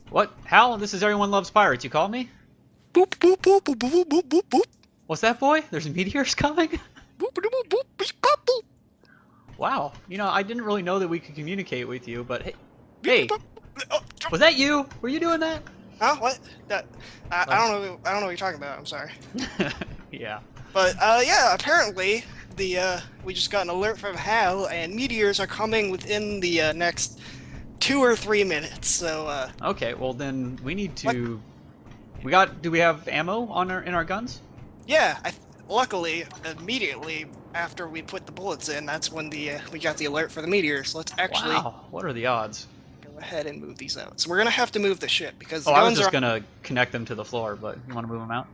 What? Hal? This is Everyone Loves Pirates. You called me? Boop boop boop boop boop boop boop boop What's that, boy? There's meteors coming? boop boop boop boop boop boop boop Wow. I didn't really know that we could communicate with you, but hey, boop hey, boop. Oh, was that you? Were you doing that? huh? What? That? I Like, don't know. I don't know what you're talking about. I'm sorry. yeah. But yeah. Apparently, we just got an alert from Hal, and meteors are coming within the next 2 or 3 minutes. So Okay, well then we need what? to. Do we have ammo on in our guns? Yeah. Luckily, immediately after we put the bullets in, that's when we got the alert for the meteors. Let's actually Wow. What are the odds? go ahead and move these out. So we're gonna have to move the ship because Oh, the I was guns just are. gonna connect them to the floor, but you want to move them out?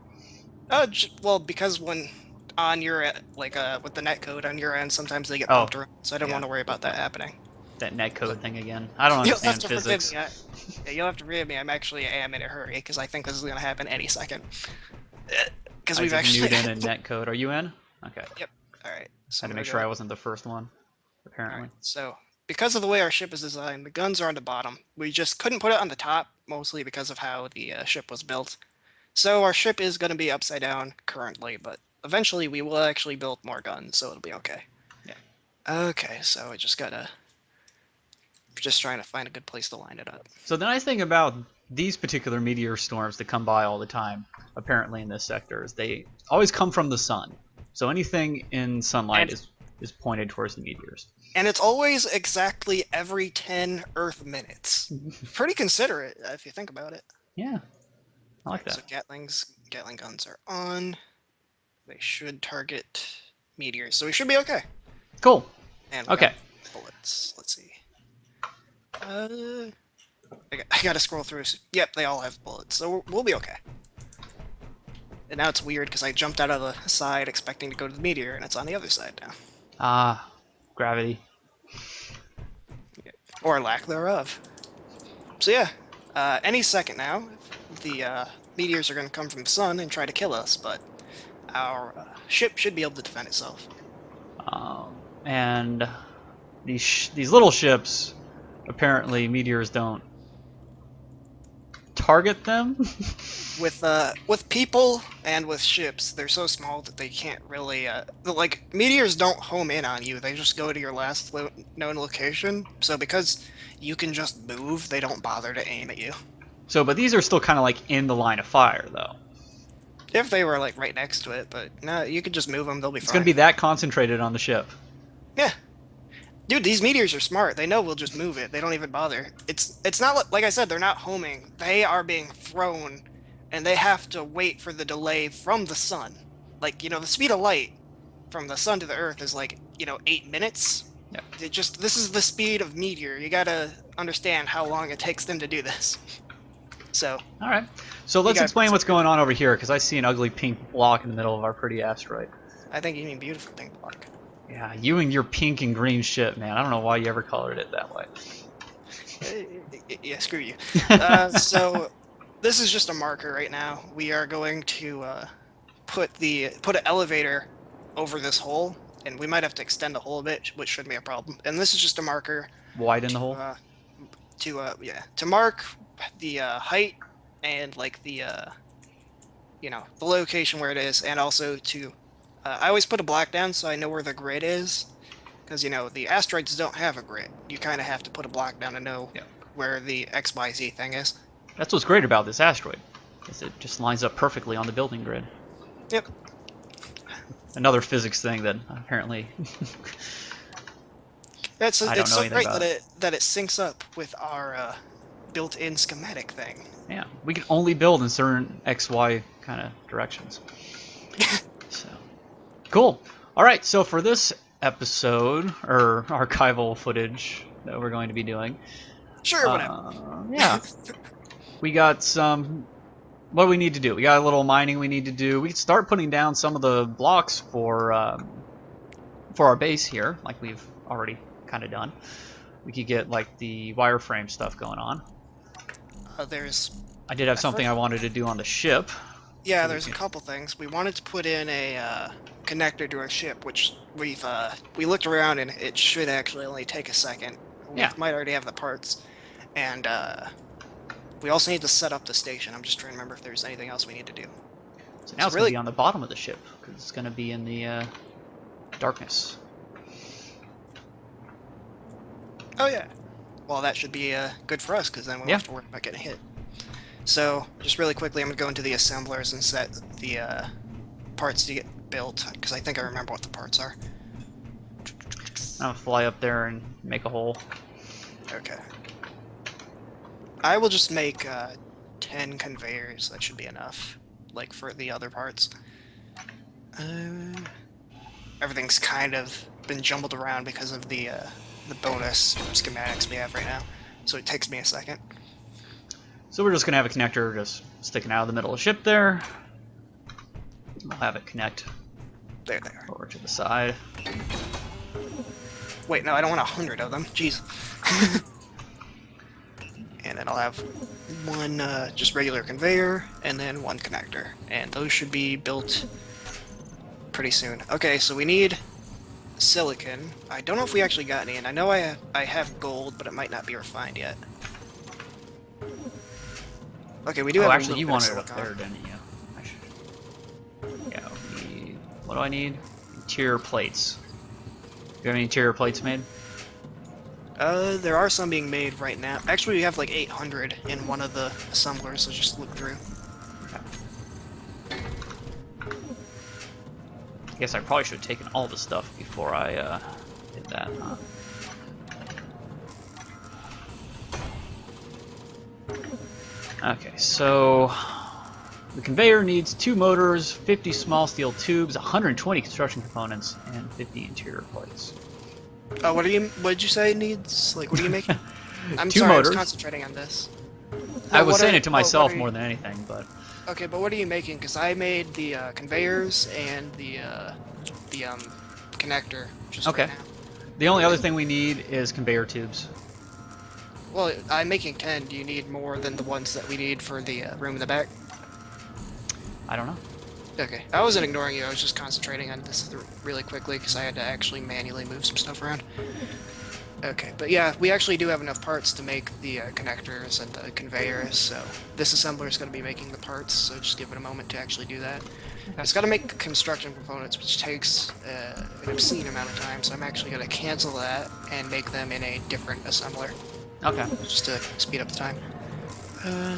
Well, because when on your with the net code on your end, sometimes they get Oh, bumped around, so I don't yeah. want to worry about that happening. That net code thing again. I don't You'll have understand to forgive physics. me. Yeah, you'll have to forgive me. I am in a hurry because I think this is gonna happen any second. Because I we've just actually. newed in a net code. Are you in? Okay. Yep. All right. So Had I'm to gonna make go. sure I wasn't the first one, All right. apparently. So because of the way our ship is designed, the guns are on the bottom. We just couldn't put it on the top, mostly because of how the ship was built. So our ship is gonna be upside down currently, but eventually we will actually build more guns, so it'll be okay. Yeah. Okay, so I just trying to find a good place to line it up. So the nice thing about these particular meteor storms that come by all the time, apparently in this sector, is they always come from the sun. So anything in sunlight And is pointed towards the meteors. and it's always exactly every 10 Earth minutes. Pretty considerate if you think about it. Yeah, I like Alright, so that. Gatling guns are on. They should target meteors, so we should be okay. Cool. And we got Okay. bullets. Let's see. Uh, I gotta scroll through. Yep, they all have bullets, so we'll be okay. And now it's weird because I jumped out of the side expecting to go to the meteor, and it's on the other side now. Ah, gravity. Yeah. Or lack thereof. So yeah, any second now, the meteors are going to come from the sun and try to kill us, but our ship should be able to defend itself. And these little ships, apparently meteors don't target them. With people and with ships, they're so small that they can't really like meteors don't home in on you. They just go to your last known location. So because you can just move, they don't bother to aim at you. So, but these are still kind of like in the line of fire, though. If they were like right next to it, but no, you could just move them. They'll be It's going to fine. be that concentrated on the ship. Yeah. Dude, these meteors are smart. They know we'll just move it. They don't even bother. It's not like I said, they're not homing. They are being thrown, and they have to wait for the delay from the sun. Like, the speed of light from the sun to the earth is like, 8 minutes. Yeah. This is the speed of meteor. You gotta understand how long it takes them to do this. So, All right. So let's gotta explain what's consider. going on over here, because I see an ugly pink block in the middle of our pretty asteroid. I think you mean beautiful pink block. Yeah, you and your pink and green ship, man. I don't know why you ever colored it that way. Yeah, screw you. So this is just a marker right now. We are going to put an elevator over this hole, and we might have to extend the hole a bit, which shouldn't be a problem. And this is just a marker Widen the to hole. to mark the height and like the location where it is, and also to I always put a block down so I know where the grid is, because the asteroids don't have a grid. You kind of have to put a block down to know Yeah. where the XYZ thing is. That's what's great about this asteroid, is it just lines up perfectly on the building grid. Yep. Another physics thing that apparently It's I don't it's know so anything great about. that it syncs up with our built-in schematic thing. Yeah, we can only build in certain X, Y kind of directions. So, cool. All right, so for this episode, or archival footage that we're going to be doing, Sure, whatever. yeah, we got some. What do we need to do? We got a little mining we need to do. We can start putting down some of the blocks for our base here, like we've already kind of done. We could get like the wireframe stuff going on. There's I did have I something I wanted to do on the ship. Yeah, So we there's a can- couple things. We wanted to put in a connector to our ship, which we looked around and it should actually only take a second. We Yeah. might already have the parts, and We also need to set up the station. I'm just trying to remember if there's anything else we need to do. So now it's going to be on the bottom of the ship, because it's going to be in the darkness. Oh yeah. Well, that should be good for us, because then we won't have to worry about getting hit. So, just really quickly, I'm going to go into the assemblers and set the parts to get built, because I think I remember what the parts are. I'm going to fly up there and make a hole. Okay. I will just make 10 conveyors. That should be enough, like, for the other parts. Everything's kind of been jumbled around because of the bonus schematics we have right now, so it takes me a second. So we're just going to have a connector just sticking out of the middle of the ship there. We'll have it connect There they are. over to the side. Wait, no, I don't want 100 of them. Jeez. And then I'll have one just regular conveyor, and then one connector. And those should be built pretty soon. Okay, so we need silicon. I don't know if we actually got any, and I know I have gold, but it might not be refined yet. Okay, we do have actually, you a little wanted bit it of up silicon. there, didn't you? Yeah, we need... What do I need? Interior plates. Do you have any interior plates made? There are some being made right now. Actually, we have like 800 in one of the assemblers, so just look through. Okay. I guess I probably should have taken all the stuff before I did that, huh? Okay, so the conveyor needs 2 motors, 50 small steel tubes, 120 construction components, and 50 interior plates. What did you say it needs? Like, what are you making? I'm 2 sorry, motors. I was concentrating on this. I was saying it to myself more than anything, but... Okay, but what are you making? Because I made the conveyors and the connector. Just Okay. right now. The only other thing we need is conveyor tubes. Well, I'm making 10. Do you need more than the ones that we need for the room in the back? I don't know. Okay, I wasn't ignoring you. I was just concentrating on this really quickly because I had to actually manually move some stuff around. Okay, but yeah, we actually do have enough parts to make the connectors and the conveyors, so this assembler is going to be making the parts, so just give it a moment to actually do that. Okay. It's got to make construction components, which takes an obscene amount of time, so I'm actually going to cancel that and make them in a different assembler, Okay. just to speed up the time.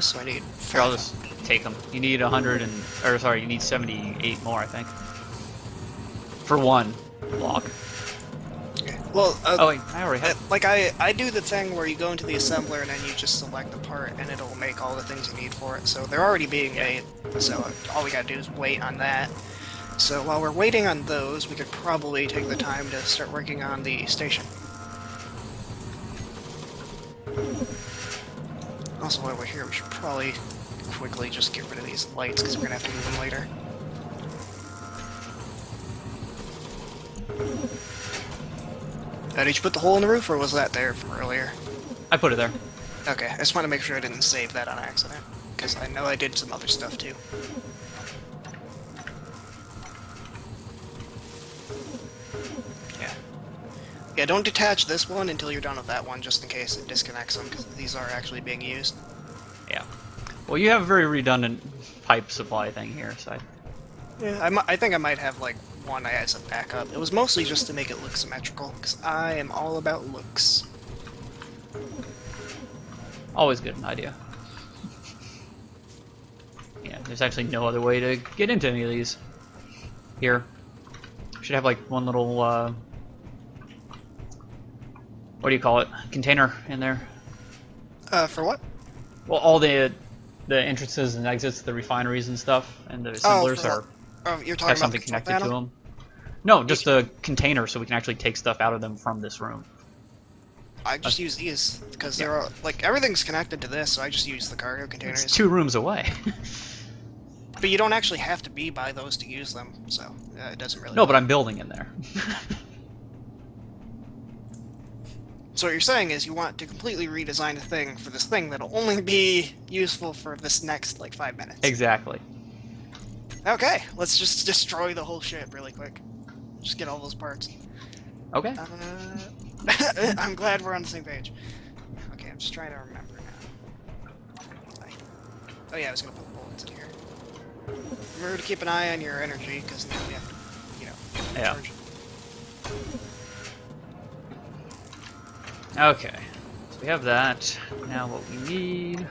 So I need... Here, I'll just take them. You need 100 and... Or, sorry, you need 78 more, I think. For one block. Okay. Well, Oh, wait, I already have... like I do the thing where you go into the assembler and then you just select the part and it'll make all the things you need for it. So they're already being made, so all we gotta do is wait on that. So while we're waiting on those, we could probably take the time to start working on the station. Also, while we're here, we should probably quickly just get rid of these lights because we're gonna have to move them later. Did you put the hole in the roof, or was that there from earlier? I put it there. Okay, I just want to make sure I didn't save that on accident, because I know I did some other stuff too. Yeah. Yeah, don't detach this one until you're done with that one, just in case it disconnects them, because these are actually being used. Yeah. Well, you have a very redundant pipe supply thing here, so Yeah, I think I might have, like, one as a backup. It was mostly just to make it look symmetrical, because I am all about looks. always good an idea. Yeah, there's actually no other way to get into any of these. Here. Should have, like, one little, what do you call it? Container in there. For what? Well, all the entrances and exits, the refineries and stuff, and the assemblers for are you're talking have about something the control connected to panel? them. No, just a container so we can actually take stuff out of them from this room. I just use these, because they're all, like, everything's connected to this, so I just use the cargo containers. It's 2 rooms away. But you don't actually have to be by those to use them, so it doesn't really No, but matter. I'm building in there. So what you're saying is you want to completely redesign a thing for this thing that'll only be useful for this next, like, 5 minutes. Exactly. Okay, let's just destroy the whole ship really quick. Just get all those parts. Okay. I'm glad we're on the same page. Okay, I'm just trying to remember now. Oh yeah, I was gonna put the bullets in here. Remember to keep an eye on your energy, because now we have to, you know, Yeah. charge it. Okay. So we have that. Now what we need...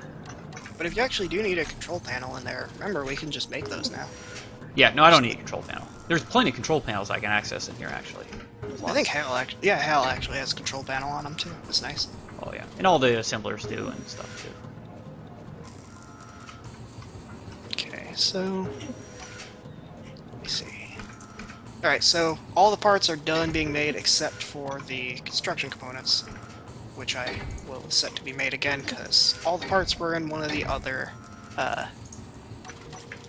But if you actually do need a control panel in there, remember, we can just make those now. Yeah, no, I don't need a control panel. There's plenty of control panels I can access in here, actually. I think Hal actually has a control panel on them too. That's nice. Oh yeah, and all the assemblers do and stuff too. Okay, so let me see. All right, so all the parts are done being made except for the construction components, which I will set to be made again because all the parts were in one of the other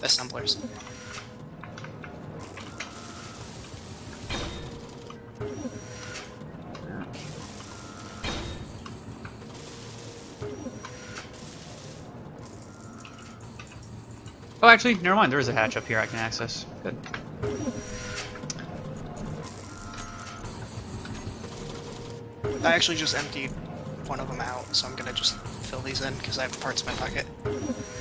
assemblers. Oh, actually, never mind. There is a hatch up here I can access. Good. I actually just emptied one of them out, so I'm gonna just fill these in because I have the parts in my pocket.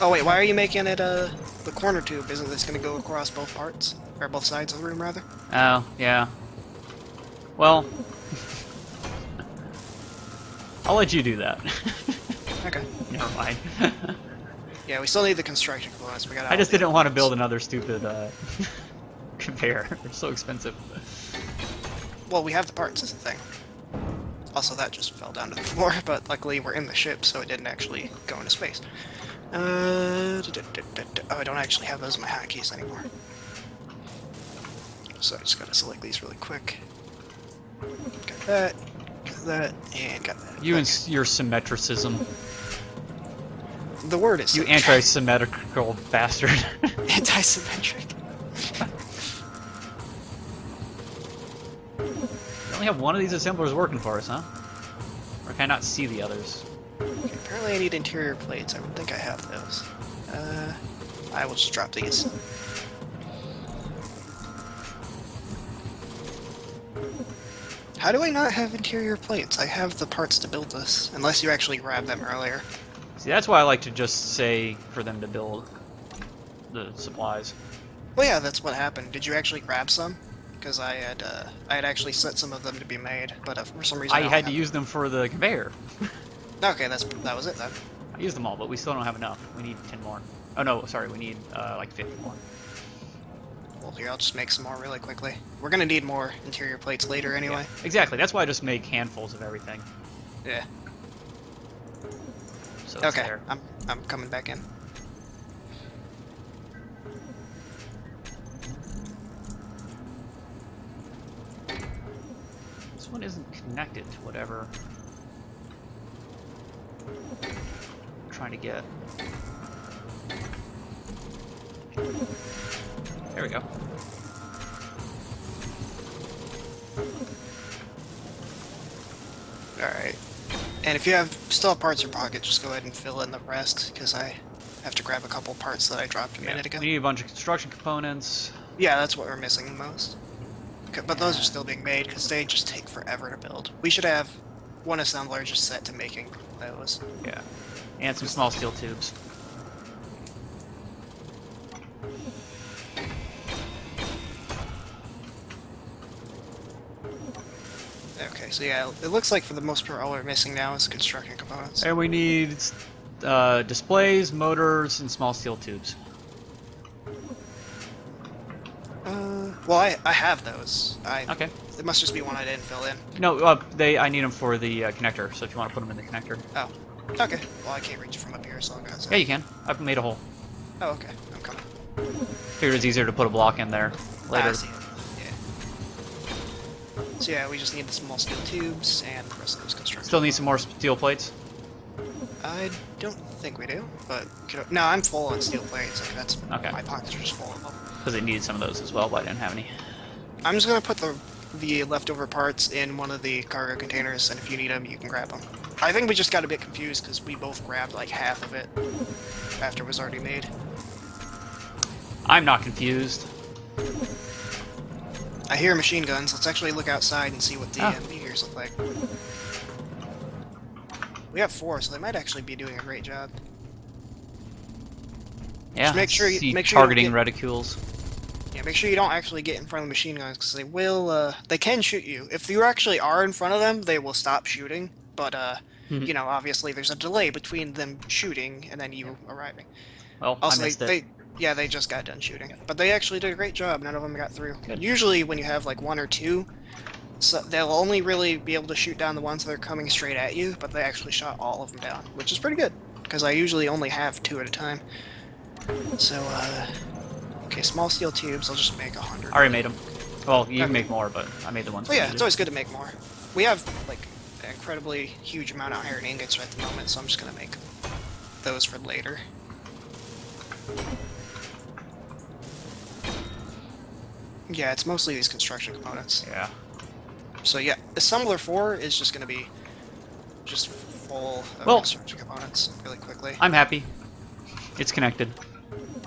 Oh wait, why are you making it the corner tube? Isn't this gonna go across both parts? Or both sides of the room, rather? Oh, yeah. Well, I'll let you do that. Okay. Never mind. Yeah, we still need the construction components. We got. I just didn't want to build another stupid conveyor. They're so expensive. Well, we have the parts is the thing. Also, that just fell down to the floor, but luckily we're in the ship, so it didn't actually go into space. Oh, I don't actually have those in my hotkeys anymore. So I just gotta select these really quick. Got that, and got that. You and your symmetricism. The word is You symmetric. anti-symmetrical bastard. Anti-symmetric. We only have one of these assemblers working for us, huh? Or can I not see the others? Okay, apparently I need interior plates. I would think I have those. I will just drop these. How do I not have interior plates? I have the parts to build this, unless you actually grabbed them earlier. See, that's why I like to just say for them to build the supplies. Well, yeah, that's what happened. Did you actually grab some? Because I had actually set some of them to be made, but for some reason I don't had to have use them for the conveyor. them. Okay, that was it then. I used them all, but we still don't have enough. We need 10 more. Oh no, sorry, we need like 50 more. Well, here, I'll just make some more really quickly. We're gonna need more interior plates later anyway. Yeah, exactly, that's why I just make handfuls of everything. Yeah. So it's Okay, there. I'm coming back in. This one isn't connected to whatever I'm trying to get. There we go. Alright. And if you still have parts in your pocket, just go ahead and fill in the rest, because I have to grab a couple parts that I dropped a minute ago. We need a bunch of construction components. Yeah, that's what we're missing the most. Okay, but those are still being made, because they just take forever to build. We should have one assembler just set to making those. Yeah. And some small steel tubes. Okay, so yeah, it looks like for the most part all we're missing now is construction components. And we need displays, motors, and small steel tubes. Well, I have those. Okay. It must just be one I didn't fill in. No, I need them for the connector, so if you want to put them in the connector. Oh, okay. Well, I can't reach from up here, so I'll go outside. Yeah, you can. I've made a hole. Oh, okay. I'm coming. Figured it's easier to put a block in there later. I see it. Yeah. So yeah, we just need the small steel tubes and the rest of those construction. Still need some more steel plates. I don't think we do, but no, I'm full on steel plates. Like that's Okay. my pockets are just full of them. Because it needed some of those as well, but I didn't have any. I'm just gonna put the leftover parts in one of the cargo containers, and if you need them, you can grab them. I think we just got a bit confused because we both grabbed like half of it after it was already made. I'm not confused. I hear machine guns. Let's actually look outside and see what the meteors look like. We have 4, so they might actually be doing a great job. Yeah, Just make sure you targeting don't get, reticules. yeah, make sure you don't actually get in front of the machine guns because they will. They can shoot you. If you actually are in front of them, they will stop shooting. But you know, obviously there's a delay between them shooting and then you arriving. Well, I Also, missed it. yeah, they just got done shooting, but they actually did a great job. None of them got through. Good. Usually, when you have like one or two, so they'll only really be able to shoot down the ones that are coming straight at you, but they actually shot all of them down, which is pretty good, because I usually only have 2 at a time. So, okay, small steel tubes, I'll just make 100. I already made them. Well, you can make more, but I made the ones. Oh yeah, it's always good to make more. We have, like, an incredibly huge amount of iron ingots at the moment, so I'm just gonna make those for later. Yeah, it's mostly these construction components. Yeah. So yeah, Assembler 4 is just going to be just full of construction components really quickly. I'm happy. It's connected.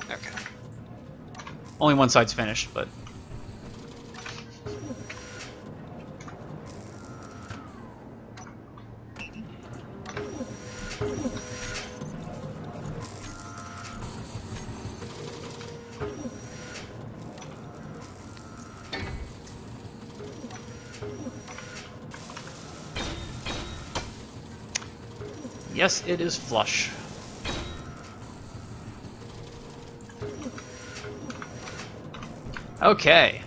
Okay. Only one side's finished, but... Yes, it is flush. Okay.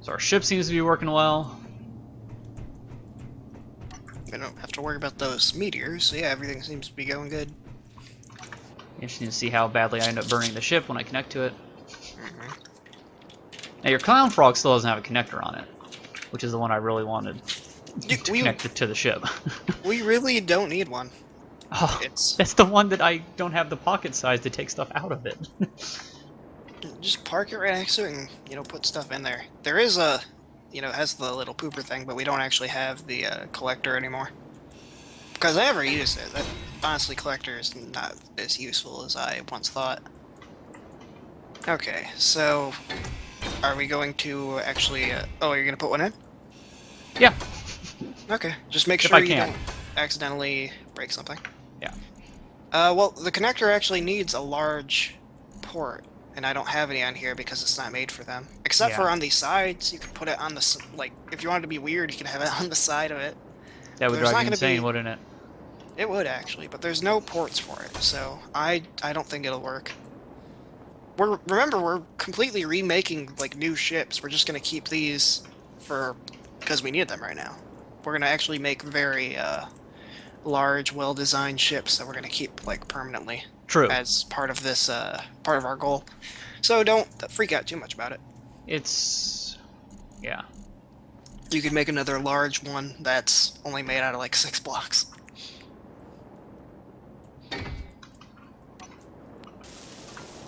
So our ship seems to be working well. We don't have to worry about those meteors, so yeah, everything seems to be going good. Interesting to see how badly I end up burning the ship when I connect to it. Now your clown frog still doesn't have a connector on it, which is the one I really wanted to connect it to the ship. We really don't need one. Oh, that's the one that I don't have the pocket size to take stuff out of it. Just park it right next to it and, you know, put stuff in there. There is a, you know, it has the little pooper thing, but we don't actually have the collector anymore. Because I never used it. That, honestly, collector is not as useful as I once thought. Okay, so are we going to actually... oh, you're going to put one in? Yeah. Okay, just make sure you don't accidentally break something. Yeah. Well, the connector actually needs a large port, and I don't have any on here because it's not made for them. Except for on the sides, you can put it on the... like, if you wanted to be weird, you can have it on the side of it. That would drive you insane, wouldn't it? It would, actually, but there's no ports for it, so I don't think it'll work. Remember, we're completely remaking, like, new ships. We're just going to keep these for... because we need them right now. We're going to actually make very large, well-designed ships that we're going to keep, like, permanently. True. As part of this, part of our goal. So don't freak out too much about it. It's... yeah. You could make another large one that's only made out of, like, 6 blocks.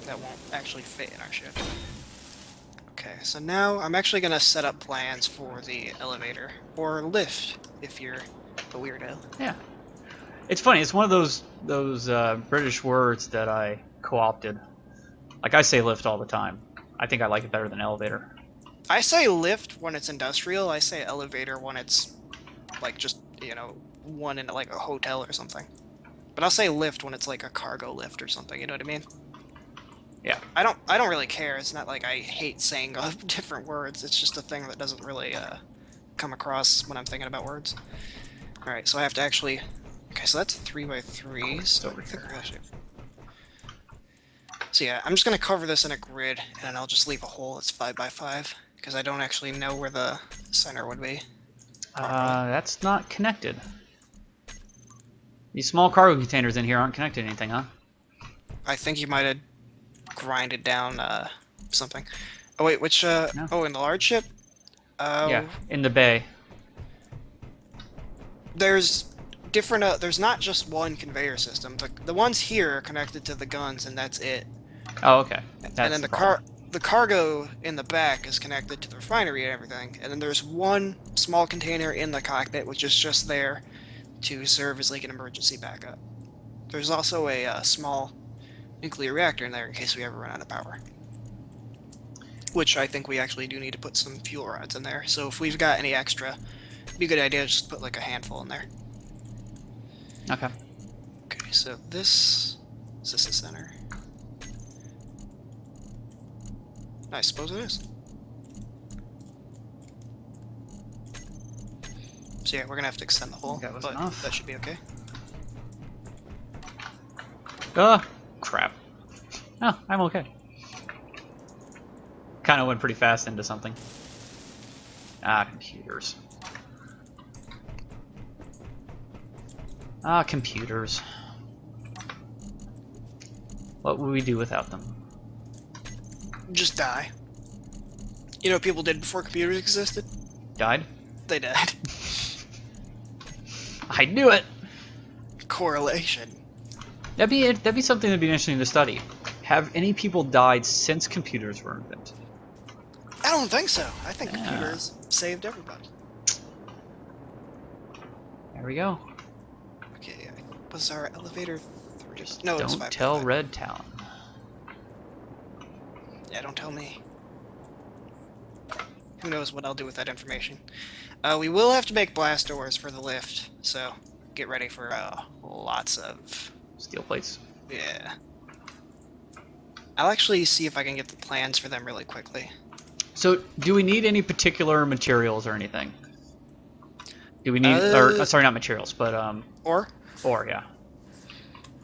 That won't actually fit in our ship. Okay, so now I'm actually going to set up plans for the elevator, or lift, if you're a weirdo. Yeah. It's funny, it's one of those British words that I co-opted. Like, I say lift all the time. I think I like it better than elevator. I say lift when it's industrial, I say elevator when it's, like, just, you know, one in, like, a hotel or something. But I'll say lift when it's, like, a cargo lift or something, you know what I mean? Yeah. I don't really care. It's not like I hate saying different words. It's just a thing that doesn't really come across when I'm thinking about words. Alright, so I have to actually... okay, so that's 3x3, so over here. So yeah, I'm just going to cover this in a grid, and then I'll just leave a hole that's 5x5, because I don't actually know where the center would be. That's not connected. These small cargo containers in here aren't connected to anything, huh? I think you might have grinded down something. Oh wait, which No. oh, in the large ship? Yeah, in the bay. There's different there's not just one conveyor system. The ones here are connected to the guns and that's it. Oh, okay. That's and then the cargo in the back is connected to the refinery and everything. And then there's one small container in the cockpit which is just there to serve as like an emergency backup. There's also a small nuclear reactor in there in case we ever run out of power. Which I think we actually do need to put some fuel rods in there. So if we've got any extra, it'd be a good idea to just put like a handful in there. Okay. Okay, so is this the center? I suppose it is. So yeah, we're gonna have to extend the hole, That was but enough. that should be okay. Crap. Oh, I'm okay. Kind of went pretty fast into something. Computers. Computers. What would we do without them? Just die. You know what people did before computers existed? Died? They died. I knew it! Correlation. That'd be something that'd be interesting to study. Have any people died since computers were invented? I don't think so. I think computers saved everybody. There we go. Okay, was our elevator 3? Just No, it's don't 5. tell Red Talon. Yeah, don't tell me. Who knows what I'll do with that information. We will have to make blast doors for the lift, so get ready for lots of... Steel plates. Yeah. I'll actually see if I can get the plans for them really quickly. So, do we need any particular materials or anything? Do we need, sorry, not materials, but Ore, yeah.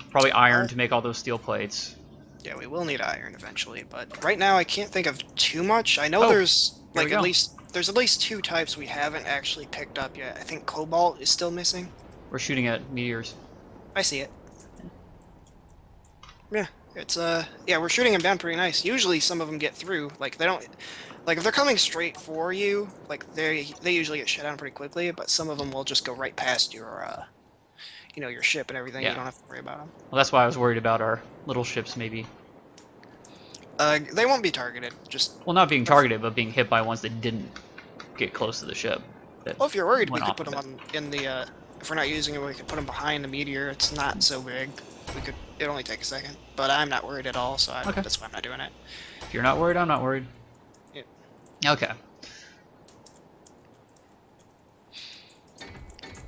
Probably iron to make all those steel plates. Yeah, we will need iron eventually, but right now I can't think of too much. I know there's like at least 2 types we haven't actually picked up yet. I think cobalt is still missing. We're shooting at meteors. I see it. Yeah, it's yeah, we're shooting them down pretty nice. Usually some of them get through. Like they don't, like if they're coming straight for you, like they usually get shut down pretty quickly. But some of them will just go right past your you know, your ship and everything. Yeah. You don't have to worry about them. Well, that's why I was worried about our little ships, maybe. They won't be targeted. Just well, not being targeted, but being hit by ones that didn't get close to the ship. Well, if you're worried, we could put them on in the. If we're not using it, we could put them behind the meteor. It's not so big. We could. It only take a second, but I'm not worried at all. So that's why I'm not doing it. If you're not worried, I'm not worried. Yep. Okay.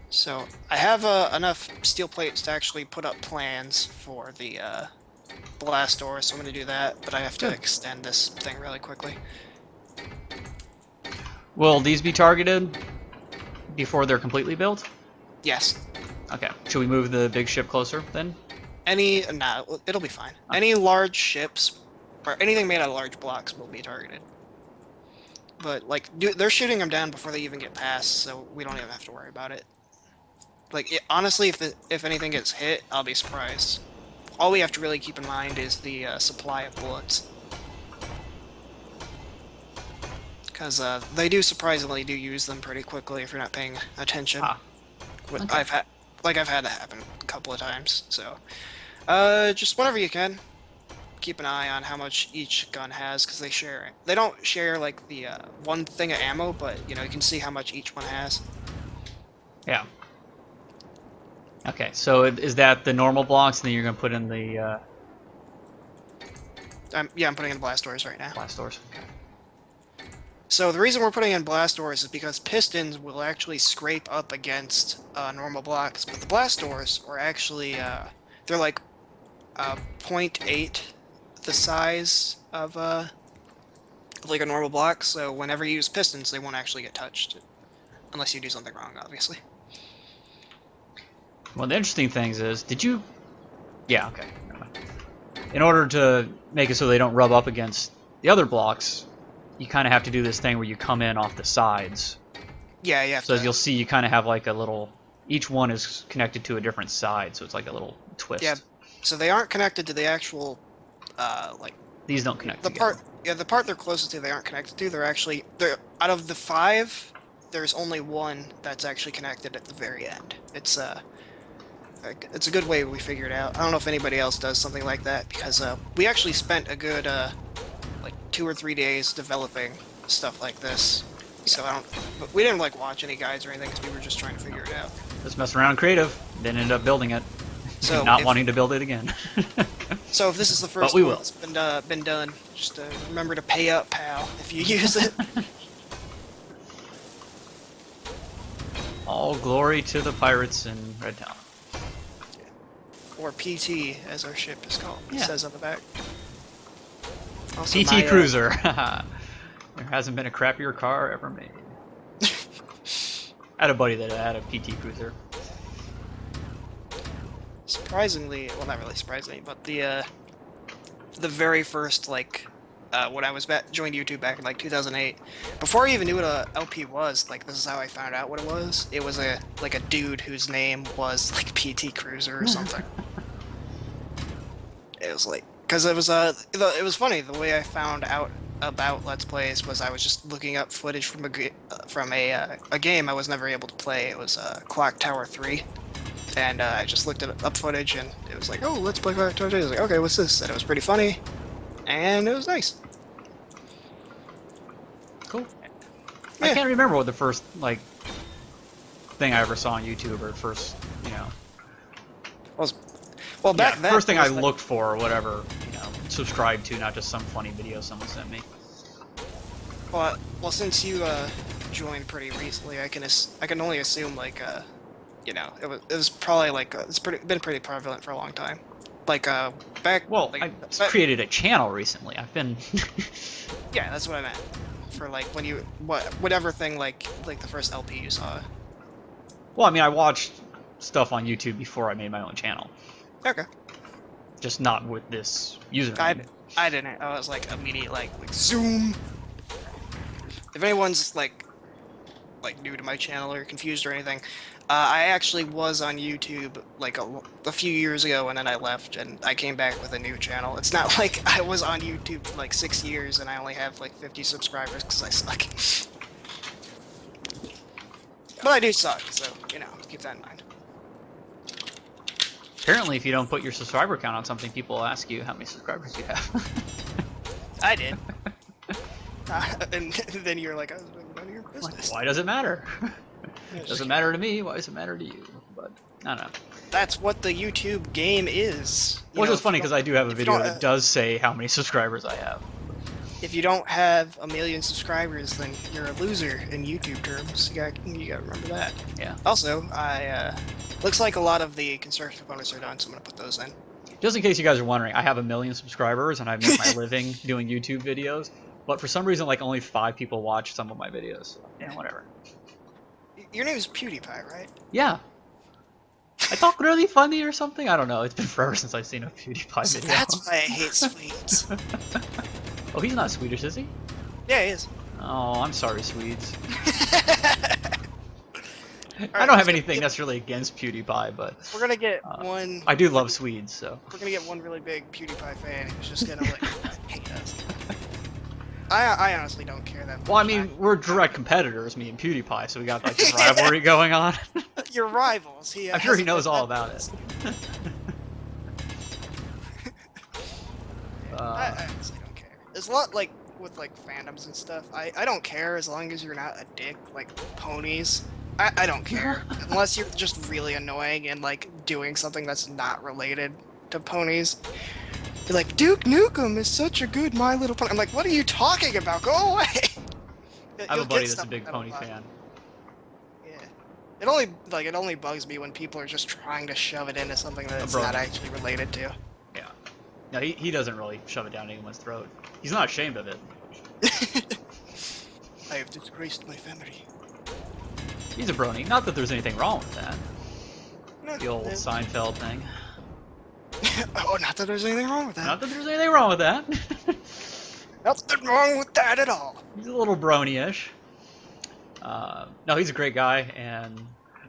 So I have enough steel plates to actually put up plans for the blast door, so I'm going to do that. But I have to extend this thing really quickly. Will these be targeted before they're completely built? Yes. Okay. Should we move the big ship closer then? Nah, it'll be fine. Okay. Any large ships or anything made out of large blocks will be targeted. But like, they're shooting them down before they even get past, so we don't even have to worry about it. Like, honestly, if anything gets hit, I'll be surprised. All we have to really keep in mind is the supply of bullets. Because they do surprisingly use them pretty quickly if you're not paying attention. Okay. I've had that happen a couple of times. So, just whenever you can, keep an eye on how much each gun has, because they share it. They don't share like the one thing of ammo, but you know, you can see how much each one has. Yeah. Okay, so is that the normal blocks, and then you're going to put in the... yeah, I'm putting in blast doors right now. Blast doors, okay. So the reason we're putting in blast doors is because pistons will actually scrape up against normal blocks, but the blast doors are actually, they're like 0.8 the size of like a normal block, so whenever you use pistons, they won't actually get touched. Unless you do something wrong, obviously. One of the interesting things is, did you... Yeah, okay. In order to make it so they don't rub up against the other blocks, you kind of have to do this thing where you come in off the sides. Yeah, yeah. So as you'll see, you kind of have like a little... Each one is connected to a different side, so it's like a little twist. Yeah, so they aren't connected to the actual, like... These don't connect together. The part they're closest to, they aren't connected to. They're actually... out of the 5, there's only one that's actually connected at the very end. It's a good way we figured out. I don't know if anybody else does something like that, because we actually spent a good like 2 or 3 days developing stuff like this. So but we didn't like watch any guides or anything, because we were just trying to figure it out. Just mess around creative, then end up building it. So not wanting to build it again. So if this is the first one that's been done, just remember to pay up, pal, if you use it. All glory to the pirates in Red Talon. Or PT, as our ship is called. It says on the back. Also, PT Cruiser. There hasn't been a crappier car ever made. I had a buddy that had a PT Cruiser. Surprisingly, well, not really surprisingly, but the very first, like, when I was joined YouTube back in like 2008, before I even knew what a LP was, like, this is how I found out what it was. It was a dude whose name was like PT Cruiser or something. It was like, because it was funny, the way I found out about Let's Plays was I was just looking up footage from a game I was never able to play. It was Clock Tower 3. And I just looked at up footage, and it was like, oh, let's play Clock Tower 3. I was like, okay, what's this? And it was pretty funny, and it was nice. Cool. Yeah. I can't remember what the first, like, thing I ever saw on YouTube, or first, you know... Well, back then... first thing I looked for, or whatever, you know, subscribed to, not just some funny video someone sent me. Well, since you joined pretty recently, I can only assume, like, you know, it was probably like it's been pretty prevalent for a long time. Like back. Well, like, I created a channel recently. I've been. Yeah, that's what I meant. For like when you whatever thing like the first LP you saw. Well, I mean, I watched stuff on YouTube before I made my own channel. Okay. Just not with this username. I didn't. I was like immediate like Zoom. If anyone's like new to my channel or confused or anything. I actually was on YouTube like a few years ago, and then I left, and I came back with a new channel. It's not like I was on YouTube for like 6 years, and I only have like 50 subscribers because I suck. But I do suck, so, you know, keep that in mind. Apparently, if you don't put your subscriber count on something, people will ask you how many subscribers you have. I did. And then you're like, none of your business. Why does it matter? It doesn't matter to me. Why does it matter to you? But I don't know. That's what the YouTube game is. Which is funny because I do have a video that does say how many subscribers I have. If you don't have 1 million subscribers, then you're a loser in YouTube terms. You gotta remember that. Yeah. Also, looks like a lot of the construction components are done, so I'm gonna put those in. Just in case you guys are wondering, I have 1 million subscribers and I make my living doing YouTube videos. But for some reason, like only 5 people watch some of my videos. So, yeah, whatever. Your name is PewDiePie, right? Yeah. I talk really funny or something? I don't know. It's been forever since I've seen a PewDiePie video. That's why I hate Swedes. Oh, he's not Swedish, is he? Yeah, he is. Oh, I'm sorry, Swedes. I don't have anything necessarily against PewDiePie, but... We're gonna get one... I do love Swedes, so... We're gonna get one really big PewDiePie fan who's just gonna, like, hate us. I honestly don't care that much. Well, I mean, we're direct competitors, me and PewDiePie, so we got like this rivalry going on. You're rivals. I'm sure he knows all about it. I honestly don't care. There's a lot, like, with, like, fandoms and stuff. I don't care as long as you're not a dick, like, ponies. I don't care. Unless you're just really annoying and, like, doing something that's not related to ponies. You're like, Duke Nukem is such a good My Little Pony. I'm like, what are you talking about? Go away! I have a buddy that's a big pony fan. Yeah. It only bugs me when people are just trying to shove it into something that it's not actually related to. Yeah. No, he doesn't really shove it down anyone's throat. He's not ashamed of it. I have disgraced my family. He's a brony. Not that there's anything wrong with that. No, The old Seinfeld thing. Oh, not that there's anything wrong with that. Not that there's anything wrong with that. Nothing wrong with that at all. He's a little brony-ish. No, he's a great guy, and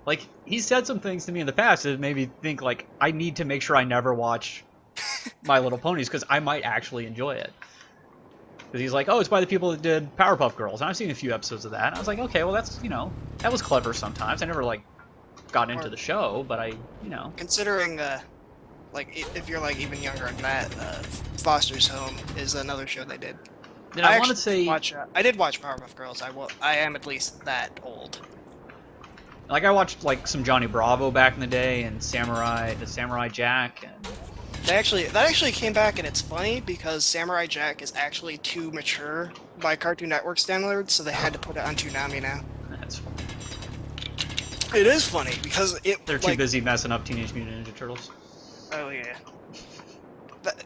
like he said some things to me in the past that made me think like I need to make sure I never watch My Little Ponies because I might actually enjoy it. Because he's like, oh, it's by the people that did Powerpuff Girls, and I've seen a few episodes of that. And I was like, okay, well that's that was clever sometimes. I never like got into the show, but I considering like if you're like even younger than that, Foster's Home is another show they did. And I want to say I did watch Powerpuff Girls. I am at least that old. Like I watched like some Johnny Bravo back in the day and Samurai Jack, and that actually came back, and it's funny because Samurai Jack is actually too mature by Cartoon Network standards, so they had to put it on Toonami now. That's funny. It is funny because they're too busy messing up Teenage Mutant Ninja Turtles. Oh yeah.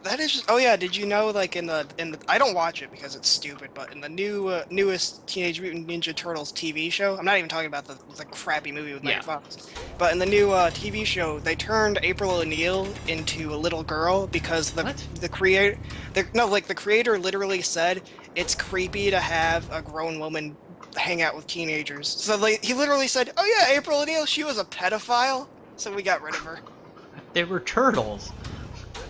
That is. Oh yeah, did you know? Like I don't watch it because it's stupid. But in the newest Teenage Mutant Ninja Turtles TV show, I'm not even talking about the crappy movie with Megan Yeah. Fox. But in the new TV show, they turned April O'Neil into a little girl because What? the creator, no, like the creator literally said it's creepy to have a grown woman hang out with teenagers. So like he literally said, "Oh yeah, April O'Neil, she was a pedophile." So we got rid of her. They were turtles.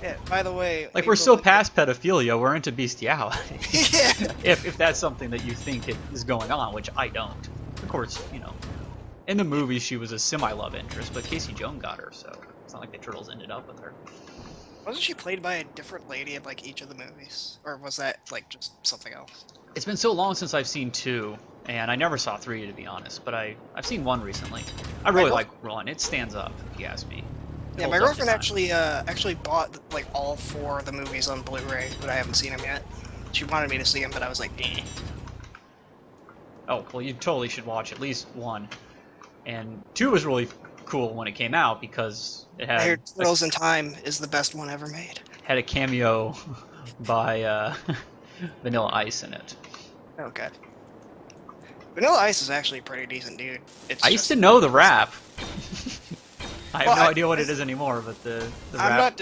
Yeah. By the way, Like, we're April so O'Neil. past pedophilia, we're into bestiality. Yeah. if that's something that you think is going on, which I don't. Of course, you know, in the movie she was a semi-love interest, but Casey Jones got her, so it's not like the turtles ended up with her. Wasn't she played by a different lady in like each of the movies, or was that like just something else? It's been so long since I've seen 2, and I never saw 3 to be honest, but I've seen 1 recently. I really like 1. It stands up, if you ask me. Yeah, my girlfriend actually bought like all 4 of the movies on Blu-ray, but I haven't seen them yet. She wanted me to see them, but I was like, eh. Oh, well, you totally should watch at least 1. And 2 was really cool when it came out because it I had heard Turtles in Time is the best one ever made. had a cameo by Vanilla Ice in it. Okay. Vanilla Ice is actually a pretty decent dude. I used to know the rap. I have no idea what it is anymore, but the rap.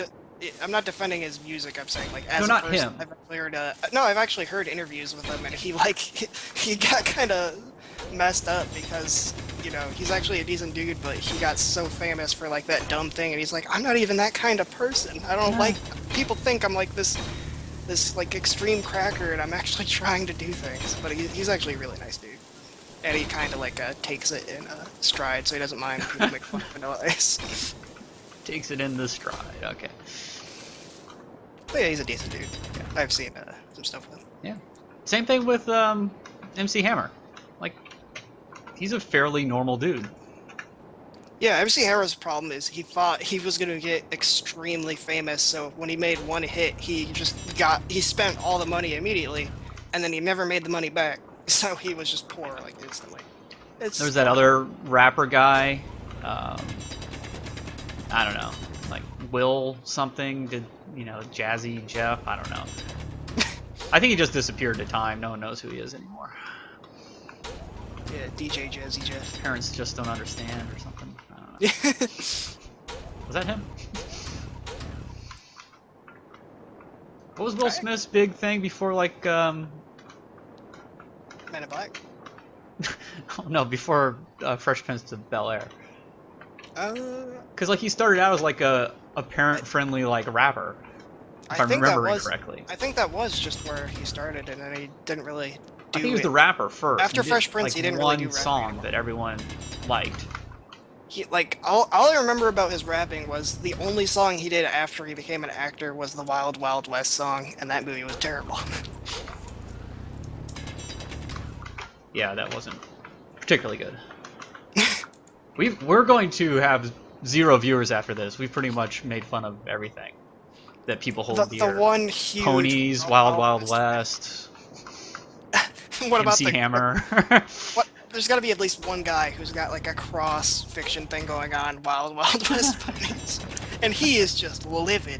I'm not defending his music. I'm saying like as No, a not person, him. I've actually heard interviews with him, and he got kind of messed up because he's actually a decent dude, but he got so famous for like that dumb thing, and he's like, I'm not even that kind of person. I don't like people think I'm like this like extreme cracker, and I'm actually trying to do things. But he's actually a really nice dude. And he kind of like takes it in stride, so he doesn't mind people make fun of Vanilla Ice. Takes it in the stride. Okay. But yeah, he's a decent dude. Yeah, I've seen some stuff with him. Yeah. Same thing with MC Hammer. Like, he's a fairly normal dude. Yeah, MC Hammer's problem is he thought he was gonna get extremely famous, so when he made one hit, he spent all the money immediately, and then he never made the money back. So he was just poor, like, instantly. There's that other rapper guy. I don't know. Like, Will something. Jazzy Jeff? I don't know. I think he just disappeared to time. No one knows who he is anymore. Yeah, DJ Jazzy Jeff. Parents just don't understand or something. I don't know. Was that him? What was Will Smith's big thing before, like, Men in Black? oh, no, before Fresh Prince of Bel-Air. Because, like, he started out as, like, a parent-friendly, like, rapper. If I'm remembering correctly. I think that was just where he started, and then he didn't really do I think he was the rapper first. After Fresh Prince, he didn't really do one song that everyone liked. All I remember about his rapping was the only song he did after he became an actor was the Wild Wild West song, and that movie was terrible. Yeah, that wasn't particularly good. We're going to have 0 viewers after this. We've pretty much made fun of everything that people hold dear. The one huge Ponies, Wild Wild West. What about MC Hammer? There's got to be at least one guy who's got like a cross fiction thing going on, Wild Wild West Ponies, and he is just livid.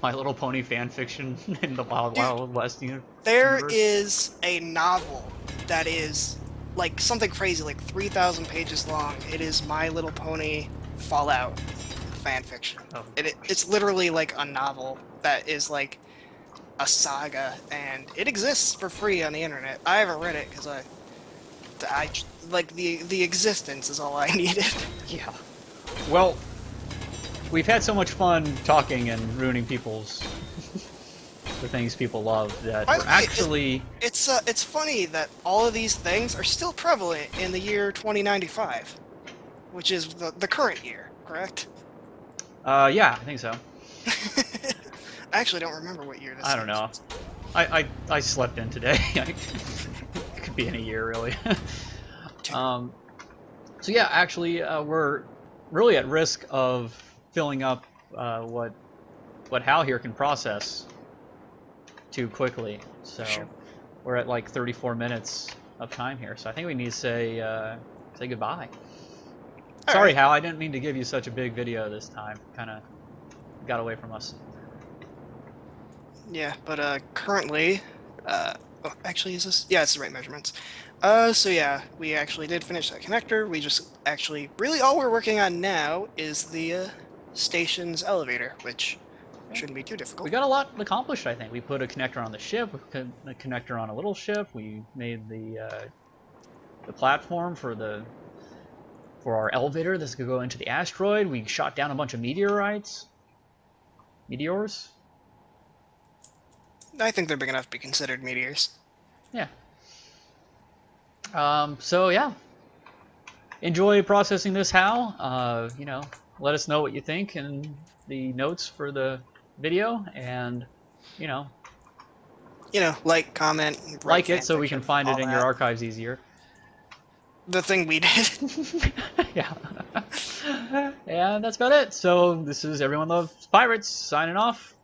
My Little Pony fan fiction in the Wild Wild West universe. There is a novel that is like something crazy, like 3,000 pages long. It is My Little Pony Fallout fan fiction. Oh. It's literally like a novel that is like a saga, and it exists for free on the internet. I haven't read it because I like the existence is all I needed. Yeah. Well, we've had so much fun talking and ruining the things people love that we're actually. It's funny that all of these things are still prevalent in the year 2095, which is the current year, correct? Yeah, I think so. I actually don't remember what year this is. I don't know. I slept in today. It could be in a year, really. So yeah, actually, we're really at risk of filling up what Hal here can process too quickly. So sure. We're at like 34 minutes of time here. So I think we need to say goodbye. Sorry, right. Hal, I didn't mean to give you such a big video this time. Kind of got away from us. Yeah, but currently, oh, actually, is this? Yeah, it's the right measurements. So yeah, we actually did finish that connector. We just actually, really all we're working on now is the station's elevator, which shouldn't be too We difficult. got a lot accomplished, I think. We put a connector on the ship, we put a connector on a little ship, we made the platform for our elevator that's gonna go into the asteroid. We shot down a bunch of meteorites. Meteors? I think they're big enough to be considered meteors. Yeah. So yeah. Enjoy processing this, Hal. You know, let us know what you think in the notes for the video, and you know, Like, comment, write like it fan so we can fiction, find it all in your that. archives easier. The thing we did. Yeah. And that's about it. So this is Everyone Loves Pirates signing off.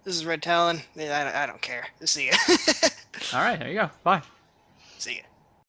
This is Red Talon. I don't care. See ya. All right, there you go. Bye. See ya.